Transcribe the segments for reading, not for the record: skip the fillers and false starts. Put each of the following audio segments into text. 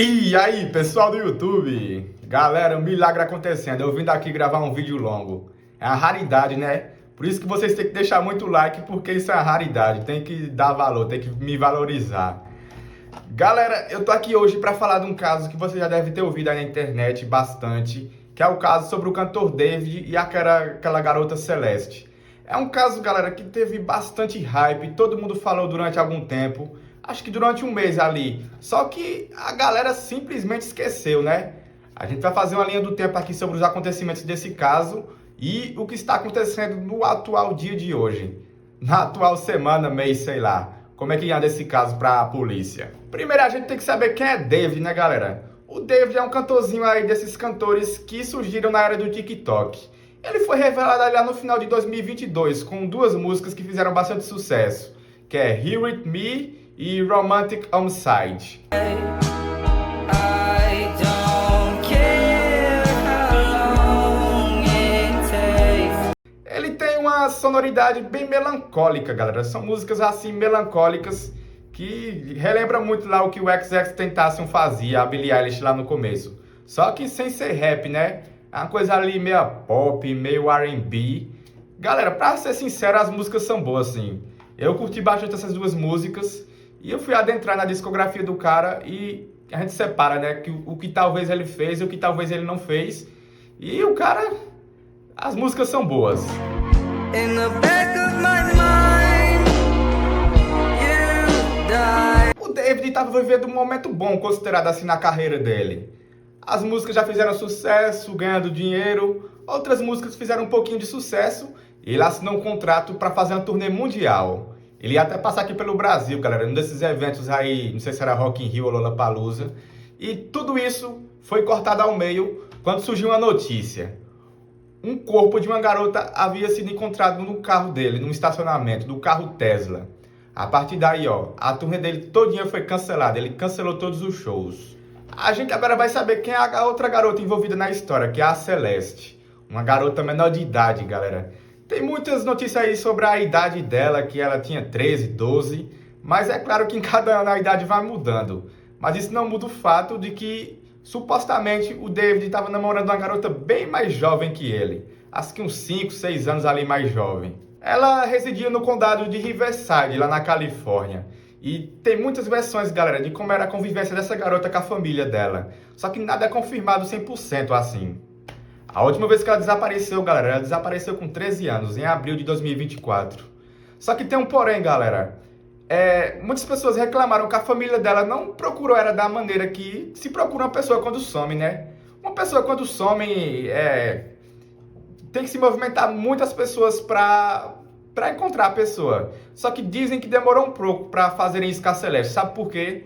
E aí, pessoal do YouTube? Galera, um milagre acontecendo. Eu vim daqui gravar um vídeo longo. É uma raridade, né? Por isso que vocês têm que deixar muito like, porque isso é uma raridade. Tem que dar valor, tem que me valorizar. Galera, eu tô aqui hoje para falar de um caso que você já deve ter ouvido aí na internet bastante, que é o caso sobre o cantor David e aquela garota Celeste. É um caso, galera, que teve bastante hype, todo mundo falou durante algum tempo, acho que durante um mês ali. Só que a galera simplesmente esqueceu, né? A gente vai fazer uma linha do tempo aqui sobre os acontecimentos desse caso e o que está acontecendo no atual dia de hoje. Na atual semana, mês, sei lá. Como é que anda esse caso para a polícia? Primeiro a gente tem que saber quem é David, né, galera? O David é um cantorzinho aí desses cantores que surgiram na era do TikTok. Ele foi revelado ali lá no final de 2022 com duas músicas que fizeram bastante sucesso, que é Here With Me e Romantic Homicide. Ele tem uma sonoridade bem melancólica, galera. São músicas assim melancólicas que relembram muito lá o que o XXXTentacion fazia, a Billie Eilish lá no começo. Só que sem ser rap, né? É uma coisa ali meio pop, meio R&B. Galera, pra ser sincero, as músicas são boas, assim. Eu curti bastante essas duas músicas e eu fui adentrar na discografia do cara e a gente separa, né? O que talvez ele fez e o que talvez ele não fez. E o cara... As músicas são boas. In the back of my mind, you died. O David estava vivendo um momento bom, considerado assim, na carreira dele. As músicas já fizeram sucesso, ganhando dinheiro. Outras músicas fizeram um pouquinho de sucesso. E ele assinou um contrato para fazer uma turnê mundial. Ele ia até passar aqui pelo Brasil, galera, num desses eventos aí, não sei se era Rock in Rio ou Lollapalooza. E tudo isso foi cortado ao meio quando surgiu uma notícia. Um corpo de uma garota havia sido encontrado no carro dele, num estacionamento do carro Tesla. A partir daí, a turnê dele todinha foi cancelada, ele cancelou todos os shows. A gente agora vai saber quem é a outra garota envolvida na história, que é a Celeste. Uma garota menor de idade, galera. Tem muitas notícias aí sobre a idade dela, que ela tinha 13, 12, mas é claro que em cada ano a idade vai mudando. Mas isso não muda o fato de que, supostamente, o David estava namorando uma garota bem mais jovem que ele. Acho que uns 5, 6 anos ali mais jovem. Ela residia no condado de Riverside, lá na Califórnia. E tem muitas versões, galera, de como era a convivência dessa garota com a família dela. Só que nada é confirmado 100% assim. A última vez que ela desapareceu, galera, ela desapareceu com 13 anos, em abril de 2024. Só que tem um porém, galera. Muitas pessoas reclamaram que a família dela não procurou ela da maneira que se procura uma pessoa quando some, né? Uma pessoa quando some tem que se movimentar muitas pessoas para encontrar a pessoa. Só que dizem que demorou um pouco para fazerem isso com a Celeste. Sabe por quê?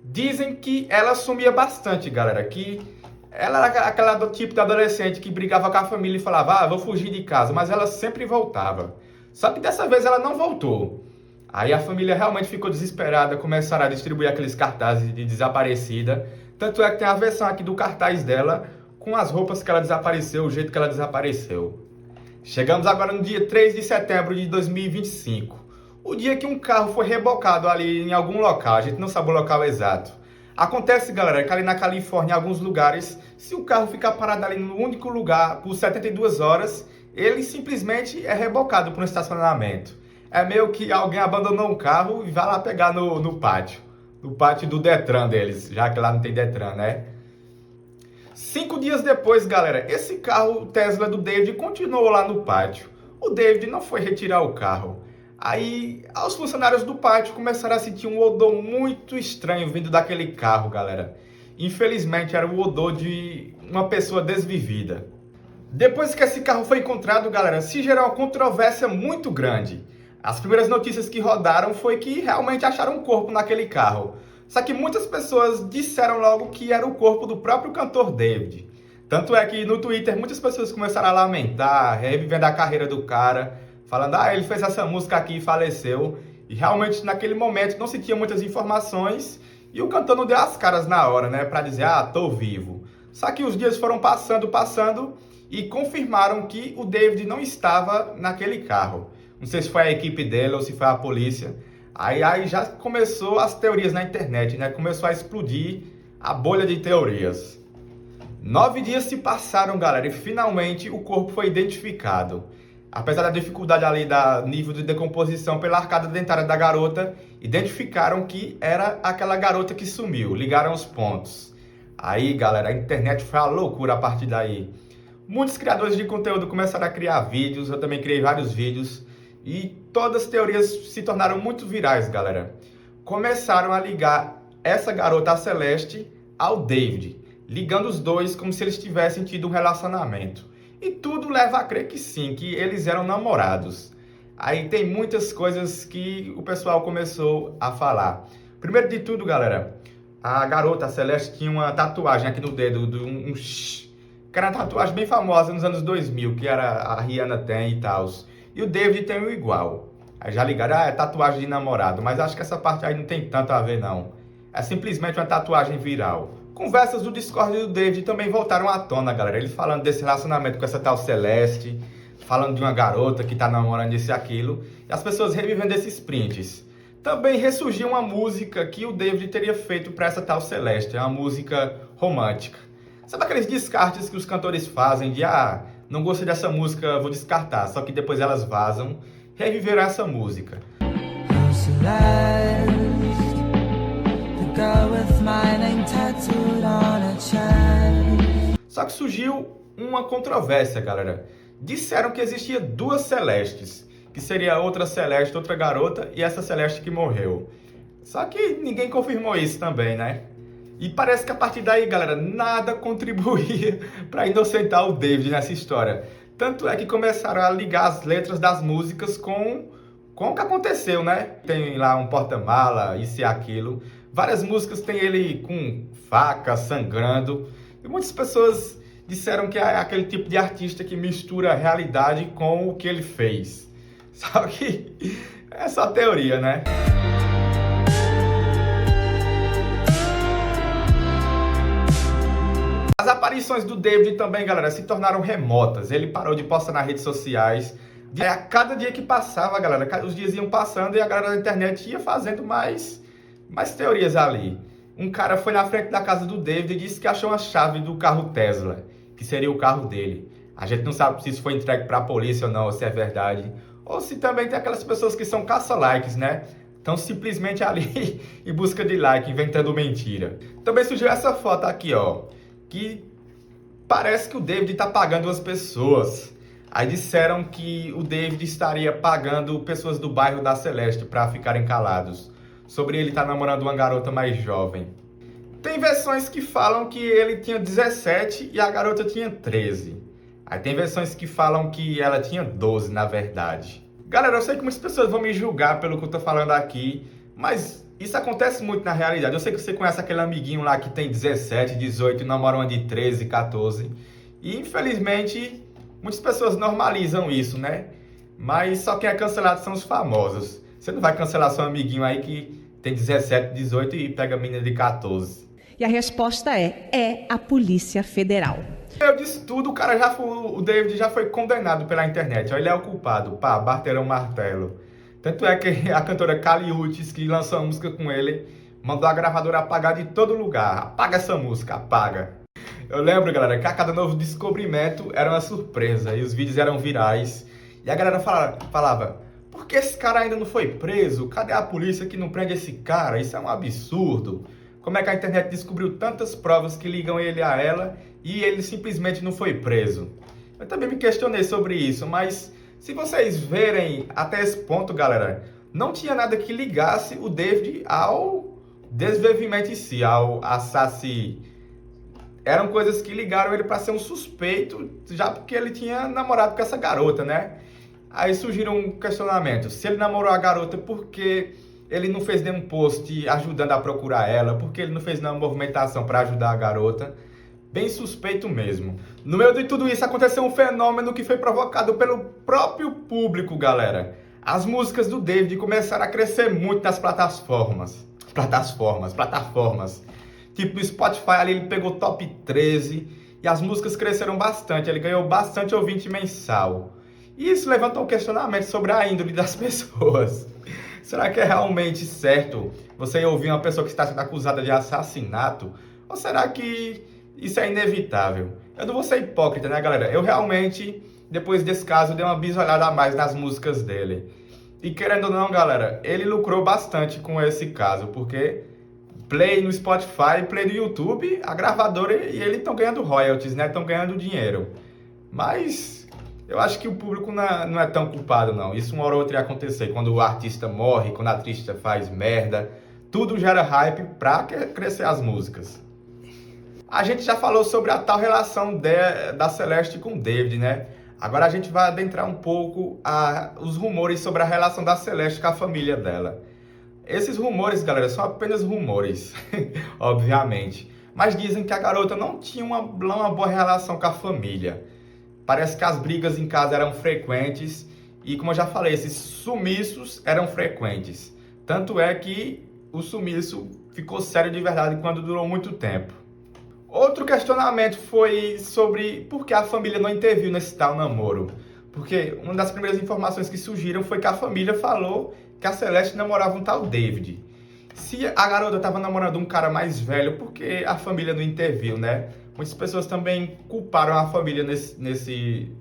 Dizem que ela sumia bastante, galera. Que ela era aquela do tipo de adolescente que brigava com a família e falava, vou fugir de casa. Mas ela sempre voltava. Só que dessa vez ela não voltou. Aí a família realmente ficou desesperada, começaram a distribuir aqueles cartazes de desaparecida. Tanto é que tem a versão aqui do cartaz dela, com as roupas que ela desapareceu, o jeito que ela desapareceu. Chegamos agora no dia 3 de setembro de 2025. O dia que um carro foi rebocado ali em algum local, a gente não sabe o local exato. Acontece, galera, que ali na Califórnia, em alguns lugares, se o carro ficar parado ali no único lugar por 72 horas, ele simplesmente é rebocado para um estacionamento. É meio que alguém abandonou um carro e vai lá pegar no pátio. No pátio do Detran deles, já que lá não tem Detran, né? 5 dias depois, galera, esse carro Tesla do David continuou lá no pátio. O David não foi retirar o carro. Aí, os funcionários do pátio começaram a sentir um odor muito estranho vindo daquele carro, galera. Infelizmente, era o odor de uma pessoa desvivida. Depois que esse carro foi encontrado, galera, se gerou uma controvérsia muito grande. As primeiras notícias que rodaram foi que realmente acharam um corpo naquele carro. Só que muitas pessoas disseram logo que era o corpo do próprio cantor David. Tanto é que no Twitter muitas pessoas começaram a lamentar, revivendo a carreira do cara, falando, ele fez essa música aqui e faleceu. E realmente naquele momento não se tinha muitas informações e o cantor não deu as caras na hora, né, pra dizer, tô vivo. Só que os dias foram passando e confirmaram que o David não estava naquele carro. Não sei se foi a equipe dele ou se foi a polícia. Aí já começou as teorias na internet, né? Começou a explodir A bolha de teorias. 9 dias se passaram, galera, e finalmente o corpo foi identificado. Apesar da dificuldade ali da nível de decomposição pela arcada dentária da garota, identificaram que era aquela garota que sumiu, ligaram os pontos. Aí, galera, a internet foi uma loucura a partir daí. Muitos criadores de conteúdo começaram a criar vídeos, eu também criei vários vídeos, e todas as teorias se tornaram muito virais, galera. Começaram a ligar essa garota, a Celeste, ao David, ligando os dois como se eles tivessem tido um relacionamento. E tudo leva a crer que sim, que eles eram namorados. Aí tem muitas coisas que o pessoal começou a falar. Primeiro de tudo, galera, a garota, a Celeste, tinha uma tatuagem aqui no dedo, que era uma tatuagem bem famosa nos anos 2000, que era a Rihanna tem e tal. E o David tem um igual. Aí já ligaram, é tatuagem de namorado, mas acho que essa parte aí não tem tanto a ver, não. É simplesmente uma tatuagem viral. Conversas do Discord do David também voltaram à tona, galera. Ele falando desse relacionamento com essa tal Celeste, falando de uma garota que tá namorando isso e aquilo, e as pessoas revivendo esses prints. Também ressurgiu uma música que o David teria feito para essa tal Celeste, é uma música romântica. Sabe aqueles descartes que os cantores fazem de, não gostei dessa música, vou descartar, só que depois elas vazam, reviveram essa música. Só que surgiu uma controvérsia, galera. Disseram que existia duas Celestes, que seria outra Celeste, outra garota, e essa Celeste que morreu. Só que ninguém confirmou isso também, né? E parece que a partir daí, galera, nada contribuía para inocentar o David nessa história. Tanto é que começaram a ligar as letras das músicas com o que aconteceu, né? Tem lá um porta-mala, isso e aquilo. Várias músicas tem ele com faca, sangrando. E muitas pessoas disseram que é aquele tipo de artista que mistura a realidade com o que ele fez. Só que é só teoria, né? As aparições do David também, galera, se tornaram remotas. Ele parou de postar nas redes sociais. A cada dia que passava, galera, os dias iam passando e a galera da internet ia fazendo mais teorias ali. Um cara foi na frente da casa do David e disse que achou a chave do carro Tesla, que seria o carro dele. A gente não sabe se isso foi entregue para a polícia ou não, ou se é verdade. Ou se também tem aquelas pessoas que são caça-likes, né? Estão simplesmente ali em busca de like, inventando mentira. Também surgiu essa foto aqui, ó, que parece que o David está pagando as pessoas. Aí disseram que o David estaria pagando pessoas do bairro da Celeste para ficarem calados sobre ele estar namorando uma garota mais jovem. Tem versões que falam que ele tinha 17 e a garota tinha 13. Aí tem versões que falam que ela tinha 12, na verdade. Galera, eu sei que muitas pessoas vão me julgar pelo que eu tô falando aqui, mas isso acontece muito na realidade. Eu sei que você conhece aquele amiguinho lá que tem 17, 18 e namora uma de 13, 14. E infelizmente muitas pessoas normalizam isso, né? Mas só quem é cancelado são os famosos. Você não vai cancelar seu amiguinho aí que tem 17, 18 e pega a menina de 14. E a resposta é a Polícia Federal. Eu disse tudo, o David já foi condenado pela internet. Ele é o culpado, pá, bateram o martelo. Tanto é que a cantora Kali Uchis, que lançou a música com ele, mandou a gravadora apagar de todo lugar. Apaga essa música, apaga. Eu lembro, galera, que a cada novo descobrimento era uma surpresa e os vídeos eram virais. E a galera falava, por que esse cara ainda não foi preso? Cadê a polícia que não prende esse cara? Isso é um absurdo. Como é que a internet descobriu tantas provas que ligam ele a ela e ele simplesmente não foi preso? Eu também me questionei sobre isso, mas se vocês verem até esse ponto, galera, não tinha nada que ligasse o David ao desvivimento em si, ao assassinato. Eram coisas que ligaram ele para ser um suspeito, já porque ele tinha namorado com essa garota, né? Aí surgiram um questionamento. Se ele namorou a garota, por que ele não fez nenhum post ajudando a procurar ela? Por que ele não fez nenhuma movimentação para ajudar a garota? Bem suspeito mesmo. No meio de tudo isso, aconteceu um fenômeno que foi provocado pelo próprio público, galera. As músicas do David começaram a crescer muito nas plataformas. Tipo, no Spotify ali ele pegou top 13 e as músicas cresceram bastante. Ele ganhou bastante ouvinte mensal. E isso levantou um questionamento sobre a índole das pessoas. Será que é realmente certo você ouvir uma pessoa que está sendo acusada de assassinato? Ou será que isso é inevitável? Eu não vou ser hipócrita, né, galera? Eu realmente, depois desse caso, dei uma bisolhada a mais nas músicas dele. E querendo ou não, galera, ele lucrou bastante com esse caso, porque play no Spotify, play no YouTube, a gravadora e ele estão ganhando royalties, né? Estão ganhando dinheiro. Mas eu acho que o público não é tão culpado, não. Isso uma hora ou outra ia acontecer. Quando o artista morre, quando a artista faz merda, tudo gera hype pra crescer as músicas. A gente já falou sobre a tal relação da Celeste com o David, né? Agora a gente vai adentrar um pouco os rumores sobre a relação da Celeste com a família dela. Esses rumores, galera, são apenas rumores, obviamente. Mas dizem que a garota não tinha uma boa relação com a família. Parece que as brigas em casa eram frequentes e, como eu já falei, esses sumiços eram frequentes. Tanto é que o sumiço ficou sério de verdade quando durou muito tempo. Outro questionamento foi sobre por que a família não interviu nesse tal namoro. Porque uma das primeiras informações que surgiram foi que a família falou que a Celeste namorava um tal David. Se a garota estava namorando um cara mais velho, por que a família não interviu, né? Muitas pessoas também culparam a família nesse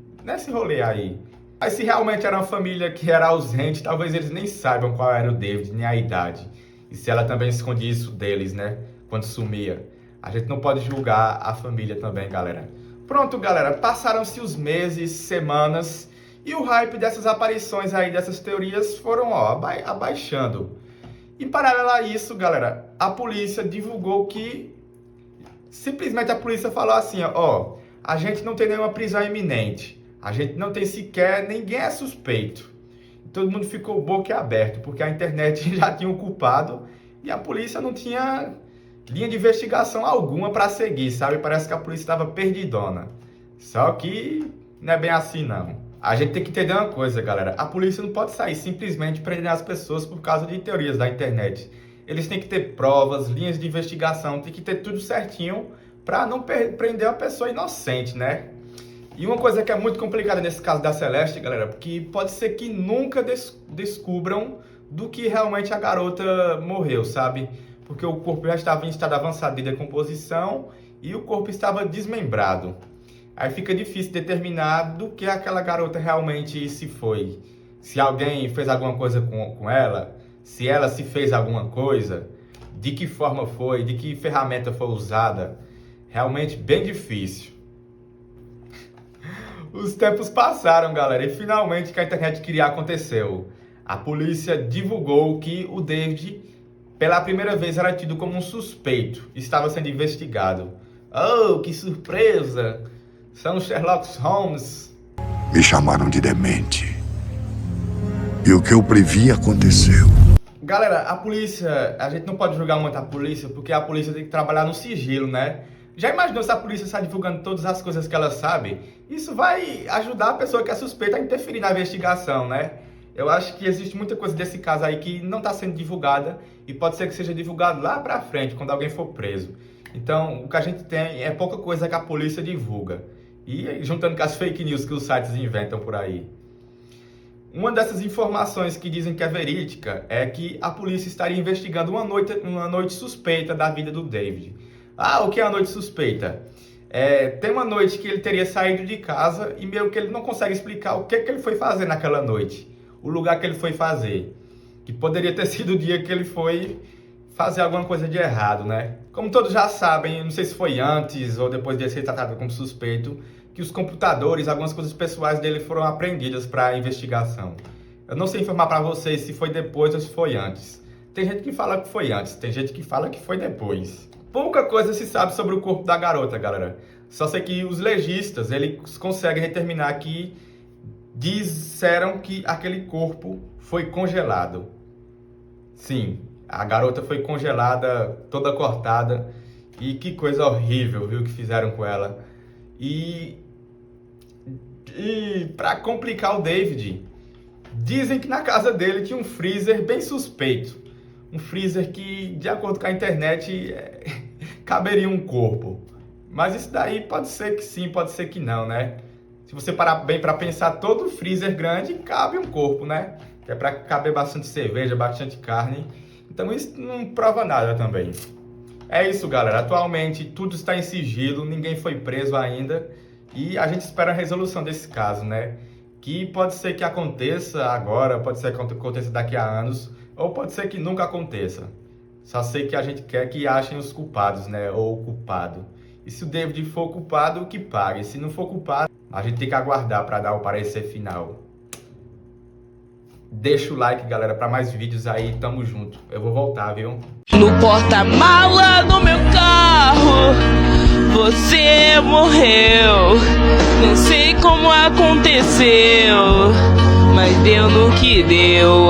rolê aí. Mas se realmente era uma família que era ausente, talvez eles nem saibam qual era o David, nem a idade. E se ela também escondia isso deles, né? Quando sumia. A gente não pode julgar a família também, galera. Pronto, galera. Passaram-se os meses, semanas, e o hype dessas aparições aí, dessas teorias, foram, abaixando. Em paralelo a isso, galera, a polícia divulgou que... Simplesmente a polícia falou assim, a gente não tem nenhuma prisão iminente. A gente não tem sequer... Ninguém é suspeito. Todo mundo ficou boquiaberto, porque a internet já tinha o culpado e a polícia não tinha linha de investigação alguma para seguir, sabe? Parece que a polícia estava perdidona. Só que não é bem assim, não. A gente tem que entender uma coisa, galera. A polícia não pode sair simplesmente prendendo as pessoas por causa de teorias da internet. Eles têm que ter provas, linhas de investigação, tem que ter tudo certinho para não prender uma pessoa inocente, né? E uma coisa que é muito complicada nesse caso da Celeste, galera, porque pode ser que nunca descubram do que realmente a garota morreu, sabe? Porque o corpo já estava em estado avançado de decomposição e o corpo estava desmembrado. Aí fica difícil determinar do que aquela garota realmente se foi. Se alguém fez alguma coisa com ela, se ela se fez alguma coisa, de que forma foi, de que ferramenta foi usada. Realmente bem difícil. Os tempos passaram, galera, e finalmente o que a internet queria aconteceu. A polícia divulgou que o David, pela primeira vez, era tido como um suspeito. Estava sendo investigado. Oh, que surpresa! São Sherlock Holmes. Me chamaram de demente. E o que eu previ aconteceu. Galera, a polícia... A gente não pode julgar muito a polícia, porque a polícia tem que trabalhar no sigilo, né? Já imaginou se a polícia está divulgando todas as coisas que ela sabe? Isso vai ajudar a pessoa que é suspeita a interferir na investigação, né? Eu acho que existe muita coisa desse caso aí que não está sendo divulgada e pode ser que seja divulgado lá pra frente, quando alguém for preso. Então, o que a gente tem é pouca coisa que a polícia divulga. E juntando com as fake news que os sites inventam por aí. Uma dessas informações que dizem que é verídica é que a polícia estaria investigando uma noite suspeita da vida do David. Ah, o que é a noite suspeita? Tem uma noite que ele teria saído de casa e meio que ele não consegue explicar o que ele foi fazer naquela noite. O lugar que ele foi fazer. Que poderia ter sido o dia que ele foi fazer alguma coisa de errado, né? Como todos já sabem, não sei se foi antes ou depois de ser tratado como suspeito, que os computadores, algumas coisas pessoais dele foram apreendidas para a investigação. Eu não sei informar para vocês se foi depois ou se foi antes. Tem gente que fala que foi antes, tem gente que fala que foi depois. Pouca coisa se sabe sobre o corpo da garota, galera. Só sei que os legistas, eles conseguem determinar que disseram que aquele corpo foi congelado. Sim, a garota foi congelada, toda cortada. E que coisa horrível, viu, que fizeram com ela. E para complicar o David, dizem que na casa dele tinha um freezer bem suspeito. Um freezer que, de acordo com a internet, caberia um corpo. Mas isso daí pode ser que sim, pode ser que não, né? Se você parar bem para pensar, todo freezer grande cabe um corpo, né? Que é para caber bastante cerveja, bastante carne. Então isso não prova nada também. É isso, galera. Atualmente tudo está em sigilo, ninguém foi preso ainda e a gente espera a resolução desse caso, né? Que pode ser que aconteça agora, pode ser que aconteça daqui a anos, ou pode ser que nunca aconteça. Só sei que a gente quer que achem os culpados, né? Ou o culpado. E se o David for culpado, que pague. Se não for culpado, a gente tem que aguardar para dar o parecer final. Deixa o like, galera, para mais vídeos aí. Tamo junto. Eu vou voltar, viu? No porta-mala do meu carro, você morreu. Não sei como aconteceu, mas deu no que deu.